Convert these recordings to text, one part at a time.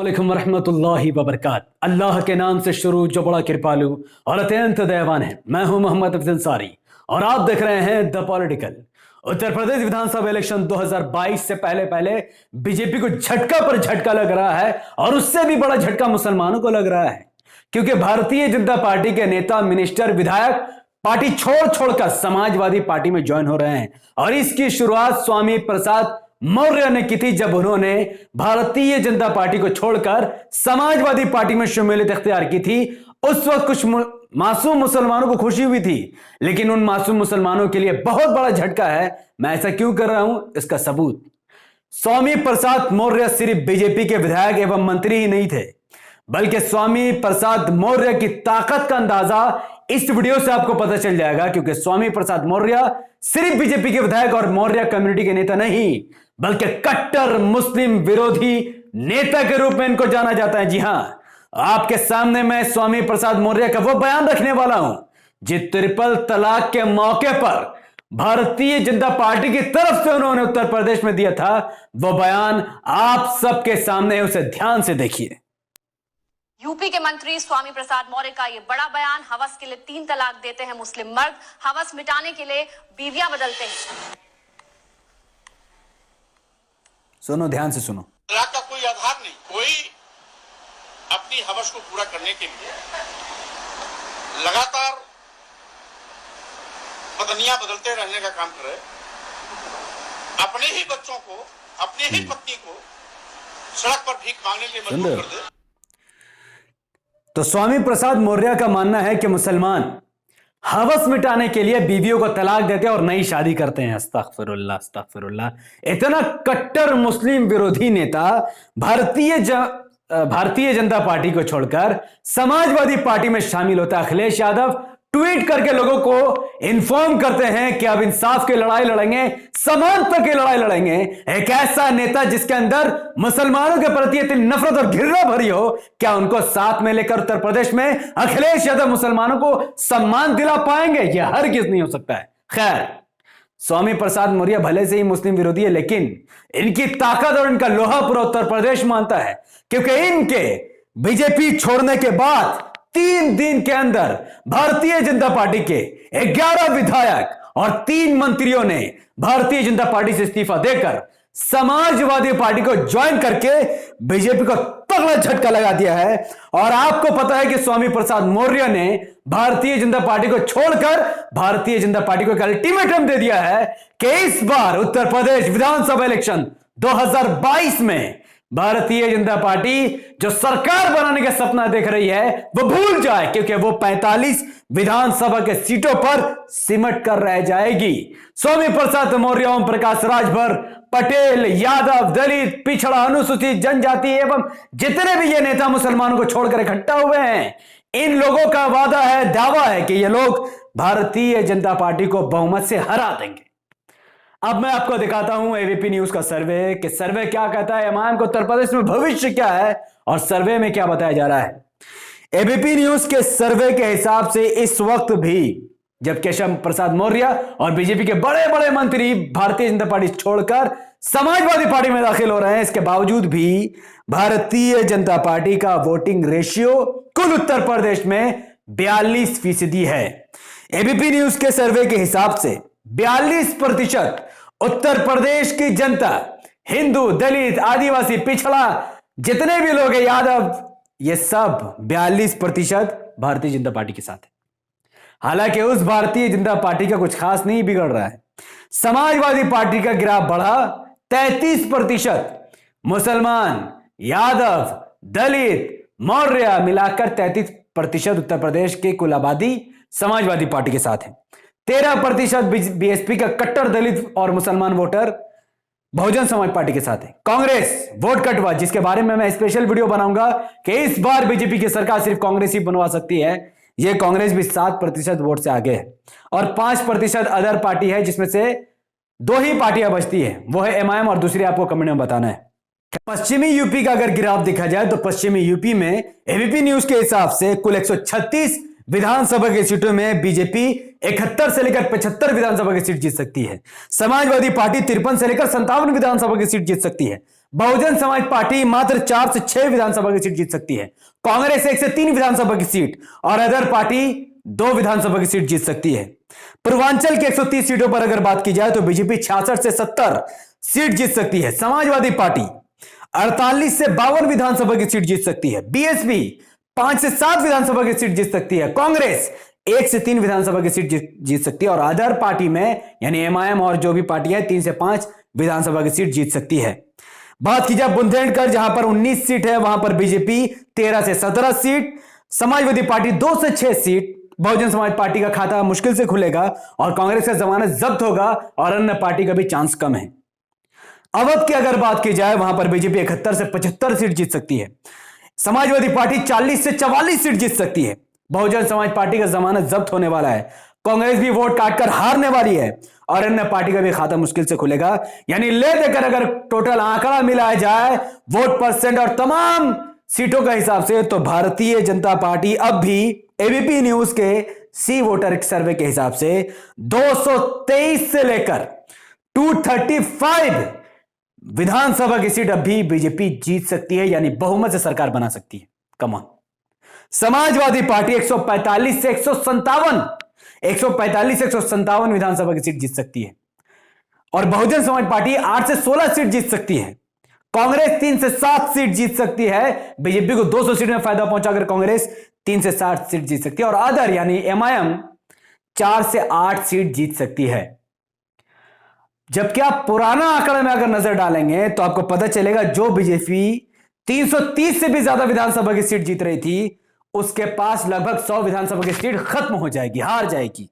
वालेकुम वरहमतुल्लाहि वबरकात। अल्लाह के नाम से शुरू जो बड़ा कृपालु और अत्यंत दयावान है। मैं हूं मोहम्मद अफजल अंसारी और आप देख रहे हैं the political. Uttar Pradesh Vidhan Sabha election 2022 से पहले पहले बीजेपी को झटका पर झटका लग रहा है और उससे भी बड़ा झटका मुसलमानों को लग रहा है, क्योंकि भारतीय जनता पार्टी के नेता, मिनिस्टर, विधायक पार्टी छोड़ छोड़कर समाजवादी पार्टी में ज्वाइन हो रहे हैं। और इसकी शुरुआत स्वामी प्रसाद मौर्य ने की थी, जब उन्होंने भारतीय जनता पार्टी को छोड़कर समाजवादी पार्टी में शमूलियत इख्तियार की थी। उस वक्त कुछ मासूम मुसलमानों को खुशी हुई थी, लेकिन उन मासूम मुसलमानों के लिए बहुत बड़ा झटका है। मैं ऐसा क्यों कर रहा हूं, इसका सबूत। स्वामी प्रसाद मौर्य सिर्फ बीजेपी के विधायक एवं मंत्री ही नहीं थे, बल्कि स्वामी प्रसाद मौर्य की ताकत का अंदाजा इस वीडियो से आपको पता चल जाएगा, क्योंकि स्वामी प्रसाद मौर्य सिर्फ बीजेपी के विधायक और मौर्य कम्युनिटी के नेता नहीं, बल्कि कट्टर मुस्लिम विरोधी नेता के रूप में इनको जाना जाता है। जी हां, आपके सामने मैं स्वामी प्रसाद मौर्य का वो बयान रखने वाला हूं जो ट्रिपल तलाक के मौके पर भारतीय जनता पार्टी की तरफ से उन्होंने उत्तर प्रदेश में दिया था। वो बयान आप सबके सामने है, उसे ध्यान से देखिए। यूपी के मंत्री स्वामी प्रसाद मौर्य का ये बड़ा बयान। हवस के लिए 3 तलाक देते हैं मुस्लिम मर्द, हवस मिटाने के लिए बीवियां बदलते हैं। सुनो, ध्यान से सुनो। तलाक का कोई आधार नहीं। कोई अपनी हवस को पूरा करने के लिए लगातार पत्नियां बदलते रहने का काम करे, अपने ही बच्चों को, अपनी ही पत्नी को सड़क पर भीख मांगने के लिए मजबूर कर दे। तो स्वामी प्रसाद मौर्य का मानना है कि मुसलमान हवस मिटाने के लिए बीवियों को तलाक देते हैं और नई शादी करते हैं। अस्तगफिरुल्लाह, अस्तगफिरुल्लाह। इतना कट्टर मुस्लिम विरोधी नेता भारतीय जनता पार्टी को छोड़कर समाजवादी पार्टी में शामिल होता है। अखिलेश यादव ट्वीट करके लोगों को इन्फॉर्म करते हैं कि अब इंसाफ की लड़ाई लड़ेंगे, समानता की लड़ाई लड़ेंगे। एक ऐसा नेता जिसके अंदर मुसलमानों के प्रति इतनी नफरत और घृणा भरी हो, क्या उनको साथ में लेकर उत्तर प्रदेश में अखिलेश यादव मुसलमानों को सम्मान दिला पाएंगे? यह हरगिज नहीं हो सकता है। खैर, स्वामी प्रसाद मौर्य भले से ही मुस्लिम विरोधी है, लेकिन इनकी ताकत और इनका लोहा पूरा उत्तर प्रदेश मानता है, क्योंकि इनके बीजेपी छोड़ने के बाद 3 दिन के अंदर भारतीय जनता पार्टी के 11 विधायक और 3 मंत्रियों ने भारतीय जनता पार्टी से इस्तीफा देकर समाजवादी पार्टी को ज्वाइन करके बीजेपी को तगड़ा झटका लगा दिया है। और आपको पता है कि स्वामी प्रसाद मौर्य ने भारतीय जनता पार्टी को छोड़कर भारतीय जनता पार्टी को एक अल्टीमेटम दे दिया है कि इस बार उत्तर प्रदेश विधानसभा इलेक्शन 2022 में भारतीय जनता पार्टी जो सरकार बनाने का सपना देख रही है वो भूल जाए, क्योंकि वो 45 विधानसभा के सीटों पर सिमट कर रह जाएगी। स्वामी प्रसाद मौर्य, ओम प्रकाश राजभर, पटेल, यादव, दलित, पिछड़ा, अनुसूचित जनजाति एवं जितने भी ये नेता मुसलमानों को छोड़कर इकट्ठा हुए हैं, इन लोगों का वादा है, दावा है कि ये लोग भारतीय जनता पार्टी को बहुमत से हरा देंगे। अब मैं आपको दिखाता हूं एबीपी न्यूज का सर्वे कि सर्वे क्या कहता है, एमआईएम को उत्तर प्रदेश में भविष्य क्या है और सर्वे में क्या बताया जा रहा है। एबीपी न्यूज के सर्वे के हिसाब से इस वक्त भी जब केशव प्रसाद मौर्य और बीजेपी के बड़े बड़े मंत्री भारतीय जनता पार्टी छोड़कर समाजवादी पार्टी में दाखिल हो रहे हैं, इसके बावजूद भी भारतीय जनता पार्टी का वोटिंग रेशियो कुल उत्तर प्रदेश में 42% है। एबीपी न्यूज के सर्वे के हिसाब से 42% उत्तर प्रदेश की जनता, हिंदू, दलित, आदिवासी, पिछड़ा, जितने भी लोग हैं, यादव, ये सब 42% भारतीय जनता पार्टी के साथ है। हालांकि उस भारतीय जनता पार्टी का कुछ खास नहीं बिगड़ रहा है। समाजवादी पार्टी का ग्राफ बढ़ा 33%। मुसलमान, यादव, दलित, मौर्य मिलाकर 33% उत्तर प्रदेश की कुल आबादी समाजवादी पार्टी के साथ है। 13% बीएसपी का कट्टर दलित और मुसलमान वोटर बहुजन समाज पार्टी के साथ है। कांग्रेस वोट कटवा, जिसके बारे में मैं स्पेशल वीडियो बनाऊंगा कि इस बार बीजेपी की सरकार सिर्फ कांग्रेस ही बनवा सकती है। यह कांग्रेस भी 7% वोट से आगे है। और 5% अदर पार्टी है, जिसमें से 2 ही पार्टियां बचती है, वो है एमआईएम और दूसरी आपको कमेंट में बताना है। पश्चिमी यूपी का अगर ग्राफ देखा जाए तो पश्चिमी यूपी में एबीपी न्यूज के हिसाब से कुल 136 विधानसभा की सीटों में बीजेपी 71 से लेकर 75 विधानसभा की सीट जीत सकती है। समाजवादी पार्टी 53 से लेकर 57 विधानसभा की सीट जीत सकती है। बहुजन समाज पार्टी मात्र 4 से 6 विधानसभा की सीट जीत सकती है, कांग्रेस 1 से 3 विधानसभा की सीट और अदर पार्टी 2 विधानसभा की सीट जीत सकती है। पूर्वांचल की 130 सीटों पर अगर बात की जाए तो बीजेपी 66 से 70 सीट जीत सकती है, समाजवादी पार्टी 48 से 52 विधानसभा की सीट जीत सकती है, बीएसपी 5 से 7 विधानसभा की सीट जीत सकती है, कांग्रेस 1 से 3 विधानसभा की सीट जीत सकती है और अदर पार्टी में यानी एमआईएम और जो भी पार्टी है 3 से 5 विधानसभा की सीट जीत सकती है। बात की जाए बुंदेलखंड जहां पर 19 सीट है, वहां पर बीजेपी 13 से 17 सीट, समाजवादी पार्टी 2 से 6 सीट, बहुजन समाज पार्टी का खाता मुश्किल से खुलेगा और कांग्रेस का जमानत जब्त होगा और अन्य पार्टी का भी चांस कम है। अवध की अगर बात की जाए वहां पर बीजेपी 71 से 75 सीट जीत सकती है, समाजवादी पार्टी 40 से 44 सीट जीत सकती है, बहुजन समाज पार्टी का जमानत जब्त होने वाला है, कांग्रेस भी वोट काटकर हारने वाली है और अन्य पार्टी का भी खाता मुश्किल से खुलेगा। यानी ले देकर अगर टोटल आंकड़ा मिलाया जाए वोट परसेंट और तमाम सीटों का हिसाब से तो भारतीय जनता पार्टी अब भी एबीपी न्यूज के सी वोटर सर्वे के हिसाब से 223 से लेकर 235 विधानसभा की सीट अब भी बीजेपी जीत सकती है, यानी बहुमत से सरकार बना सकती है। कमान समाजवादी पार्टी 145 से 157 विधानसभा की सीट जीत सकती है और बहुजन समाज पार्टी 8 से 16 सीट जीत सकती है, कांग्रेस 3 से 7 सीट जीत सकती है, बीजेपी को 200 सीट में फायदा पहुंचाकर कांग्रेस 3 से 7 सीट जीत सकती है और अदर यानी एमआईएम 4 से 8 सीट जीत सकती है। जबकि आप पुराना आंकड़ा में अगर नजर डालेंगे तो आपको पता चलेगा जो बीजेपी 330 से भी ज्यादा विधानसभा की सीट जीत रही थी उसके पास लगभग 100 विधानसभा की सीट खत्म हो जाएगी, हार जाएगी।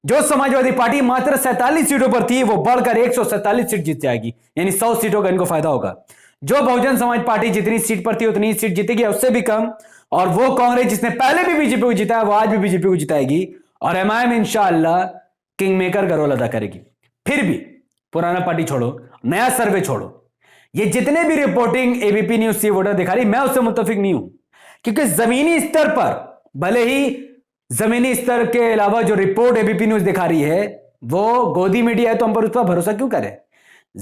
जो समाजवादी पार्टी मात्र 47 सीटों पर थी वो बढ़कर 147 सीट जीत जाएगी, यानी 100 सीटों का इनको फायदा होगा। जो बहुजन समाज पार्टी जितनी सीट पर थी उतनी सीट जीतेगी, उससे भी कम, और वो कांग्रेस जिसने पहले भी बीजेपी को जिताया वो आज भी बीजेपी को जिताएगी और एमआईएम इंशाअल्लाह किंग मेकर का रोल अदा करेगी। फिर भी पुराना पार्टी छोड़ो, नया सर्वे छोड़ो, ये जितने भी रिपोर्टिंग एबीपी न्यूज सी वोटर दिखा रही मैं उससे मुत्तफिक नहीं हूं, क्योंकि जमीनी स्तर पर भले ही जमीनी स्तर के अलावा जो रिपोर्ट एबीपी न्यूज दिखा रही है वो गोदी मीडिया है तो हम पर उस पर भरोसा क्यों करें।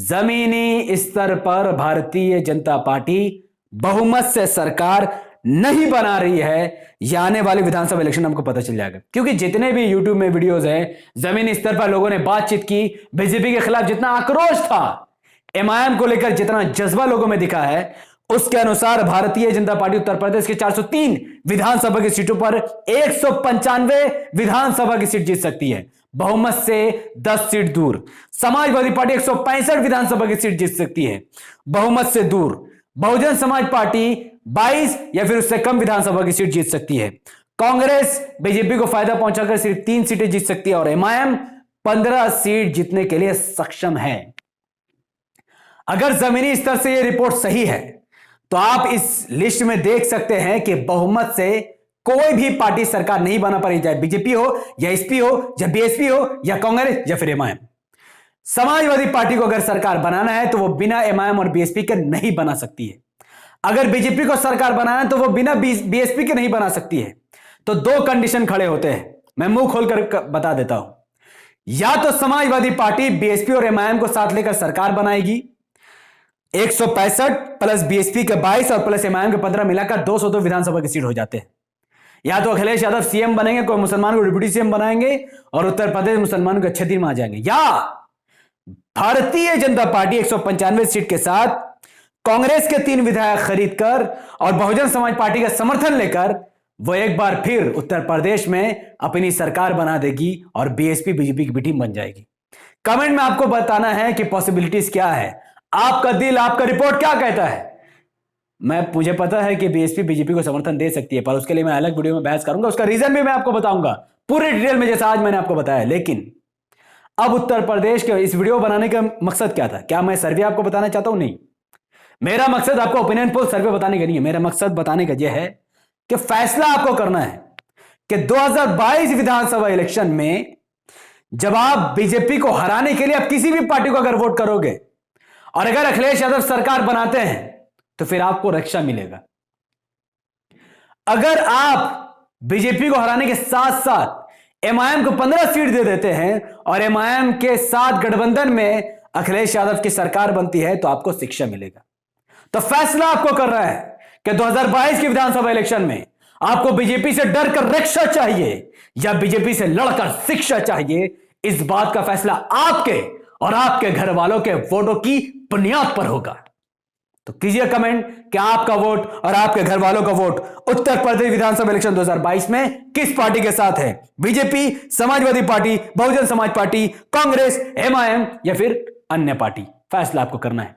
जमीनी स्तर पर भारतीय जनता पार्टी बहुमत से सरकार नहीं बना रही है, यह आने वाले विधानसभा इलेक्शन हमको पता चल जाएगा। क्योंकि जितने भी यूट्यूब में वीडियोस हैं, जमीनी स्तर पर लोगों ने बातचीत की, बीजेपी के खिलाफ जितना आक्रोश था, एमआईएम को लेकर जितना जज्बा लोगों में दिखा है, उसके अनुसार भारतीय जनता पार्टी उत्तर प्रदेश के 403 विधानसभा की सीटों पर 195 विधानसभा की सीट जीत सकती है, बहुमत से 10 सीट दूर। समाजवादी पार्टी 165 विधानसभा की सीट जीत सकती है, बहुमत से दूर। बहुजन समाज पार्टी 22 या फिर उससे कम विधानसभा की सीट जीत सकती है। कांग्रेस बीजेपी को फायदा पहुंचाकर सिर्फ 3 सीटें जीत सकती है और एमआईएम 15 सीट जीतने के लिए सक्षम है। अगर जमीनी स्तर से यह रिपोर्ट सही है तो आप इस लिस्ट में देख सकते हैं कि बहुमत से कोई भी पार्टी सरकार नहीं बना पाई, चाहे बीजेपी हो या एसपी हो या बीएसपी हो या कांग्रेस या फिर एमआईएम। समाजवादी पार्टी को अगर सरकार बनाना है तो वो बिना एमआईएम और बीएसपी के नहीं बना सकती है। अगर बीजेपी को सरकार बनाना है तो वो बिना बीएसपी के नहीं बना सकती है। तो 2 कंडीशन खड़े होते हैं, मैं मुंह खोलकर बता देता हूं। या तो समाजवादी पार्टी बीएसपी और एमआईएम को साथ लेकर सरकार बनाएगी, 165 प्लस बीएसपी के 22 और प्लस एमआईएम के 15 मिलाकर 202 विधानसभा की सीट हो जाते हैं। या तो अखिलेश यादव सीएम बनेंगे, कोई मुसलमान को डिप्टी सीएम बनाएंगे और उत्तर प्रदेश मुसलमान को अच्छे दिन में आ जाएंगे, या भारतीय जनता पार्टी 195 सीट के साथ कांग्रेस के 3 विधायक खरीदकर और बहुजन समाज पार्टी का समर्थन लेकर वो एक बार फिर उत्तर प्रदेश में अपनी सरकार बना देगी और बीएसपी बीजेपी की टीम बन जाएगी। कमेंट में आपको बताना है कि पॉसिबिलिटीज क्या है, आपका दिल, आपका रिपोर्ट क्या कहता है। मुझे पता है कि बीएसपी बीजेपी को समर्थन दे सकती है, पर उसके लिए मैं अलग वीडियो में बहस करूंगा, उसका रीजन भी मैं आपको बताऊंगा पूरे डिटेल में, जैसा आज मैंने आपको बताया। लेकिन अब उत्तर प्रदेश के इस वीडियो बनाने का मकसद क्या था? क्या मैं सर्वे आपको बताना चाहता हूं? नहीं, मेरा मकसद आपको ओपिनियन पोल सर्वे बताने का नहीं है। मेरा मकसद बताने का यह है कि फैसला आपको करना है कि 2022 विधानसभा इलेक्शन में जब आप बीजेपी को हराने के लिए आप किसी भी पार्टी को अगर वोट करोगे और अगर अखिलेश यादव सरकार बनाते हैं तो फिर आपको रक्षा मिलेगा। अगर आप बीजेपी को हराने के साथ साथ एमआईएम को 15 सीट दे देते हैं और एमआईएम के साथ गठबंधन में अखिलेश यादव की सरकार बनती है तो आपको शिक्षा मिलेगा। तो फैसला आपको कर रहा है कि 2022 के विधानसभा इलेक्शन में आपको बीजेपी से डर कर रक्षा चाहिए या बीजेपी से लड़कर शिक्षा चाहिए। इस बात का फैसला आपके और आपके घर वालों के वोटों की बुनियाद पर होगा। तो कीजिए कमेंट कि आपका वोट और आपके घर वालों का वोट उत्तर प्रदेश विधानसभा इलेक्शन 2022 में किस पार्टी के साथ है? BJP, Samajwadi party, Bahujan Samaj party, Congress, MIM या फिर अन्य पार्टी? फैसला आपको करना है।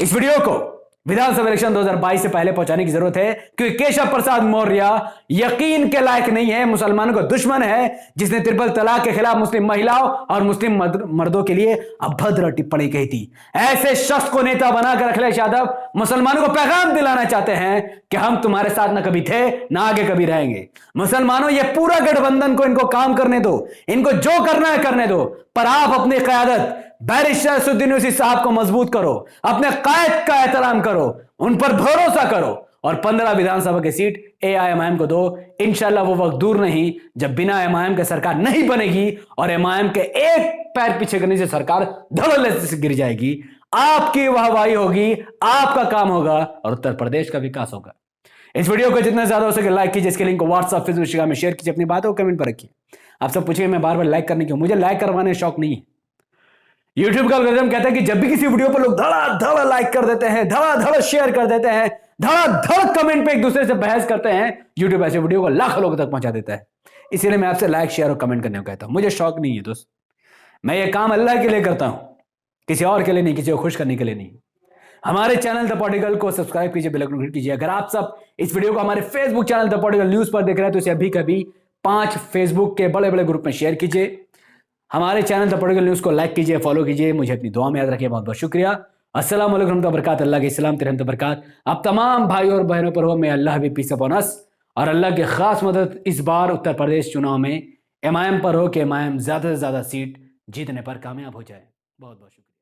इस वीडियो को विधानसभा इलेक्शन 2022 से पहले पहुंचाने की जरूरत है क्योंकि केशव प्रसाद मौर्य यकीन के लायक नहीं है, मुसलमानों का दुश्मन है, जिसने ट्रिपल तलाक के खिलाफ मुस्लिम महिलाओं और मुस्लिम मर्दों के लिए अभद्र टिप्पणी कही थी। ऐसे शख्स को नेता बनाकर अखिलेश यादव मुसलमानों को पैगाम दिलाना चाहते हैं कि हम तुम्हारे साथ ना कभी थे ना आगे कभी रहेंगे। मुसलमानों, ये पूरा गठबंधन को इनको काम करने दो, इनको जो करना है करने दो, पर आप अपनी क़यादत बैरिस्टर असदुद्दीन ओवैसी साहब को मजबूत करो, अपने कायद का एहतराम करो, उन पर भरोसा करो और 15 विधानसभा की सीट एआईएमआईएम को दो। इंशाल्लाह वो वक्त दूर नहीं जब बिना एमआईएम के सरकार नहीं बनेगी और एमआईएम के एक पैर पीछे करने से सरकार धड़ल्ले से गिर जाएगी। आपकी वाहवाही होगी, आपका काम होगा और उत्तर प्रदेश का विकास होगा। इस वीडियो को जितना ज्यादा हो सके लाइक कीजिए, इसके लिंक को व्हाट्सएप, फेसबुक, इंस्टाग्राम में शेयर कीजिए, अपनी बातों को कमेंट पर रखिए। आप सब पूछिए मैं बार बार लाइक करने क्यों? मुझे लाइक करवाने शौक नहीं है। यूट्यूब का एल्गोरिथम कहता है कि जब भी किसी वीडियो पर लोग धड़ाधड़ लाइक कर देते हैं, धड़ाधड़ शेयर कर देते हैं, धड़ाधड़ कमेंट पे एक दूसरे से बहस करते हैं, यूट्यूब ऐसे वीडियो को लाखों लोगों तक पहुंचा देता है। इसीलिए मैं आपसे लाइक, शेयर और कमेंट करने को कहता हूं। मुझे शौक नहीं है दोस्त, मैं ये काम अल्लाह के लिए करता हूं, किसी और के लिए नहीं, किसी को खुश करने के लिए नहीं। हमारे चैनल द पॉलिटिकल को सब्सक्राइब कीजिए, बेल आइकन क्लिक कीजिए। अगर आप सब इस वीडियो को हमारे Facebook channel the political news पर देख रहे हैं तो इसे अभी कभी 5 फेसबुक के बड़े बड़े ग्रुप में शेयर कीजिए। हमारे चैनल द पॉलिटिकल न्यूज को लाइक कीजिए, फॉलो कीजिए। मुझे अपनी दुआ में याद रखिए। बहुत बहुत शुक्रिया। अस्सलाम वालेकुम रहमतुल्लाहि व बरकातहू। अल्लाह की सलाम तिरहमत बरकात आप तमाम भाई और बहनों पर हो। मैं अल्लाह भी पीस अपॉन अस। और अल्लाह की खास मदद इस बार उत्तर प्रदेश चुनाव में एमआईएम पर हो कि एमआईएम ज्यादा से ज्यादा सीट जीतने पर कामयाब हो जाए। बहुत बहुत शुक्रिया।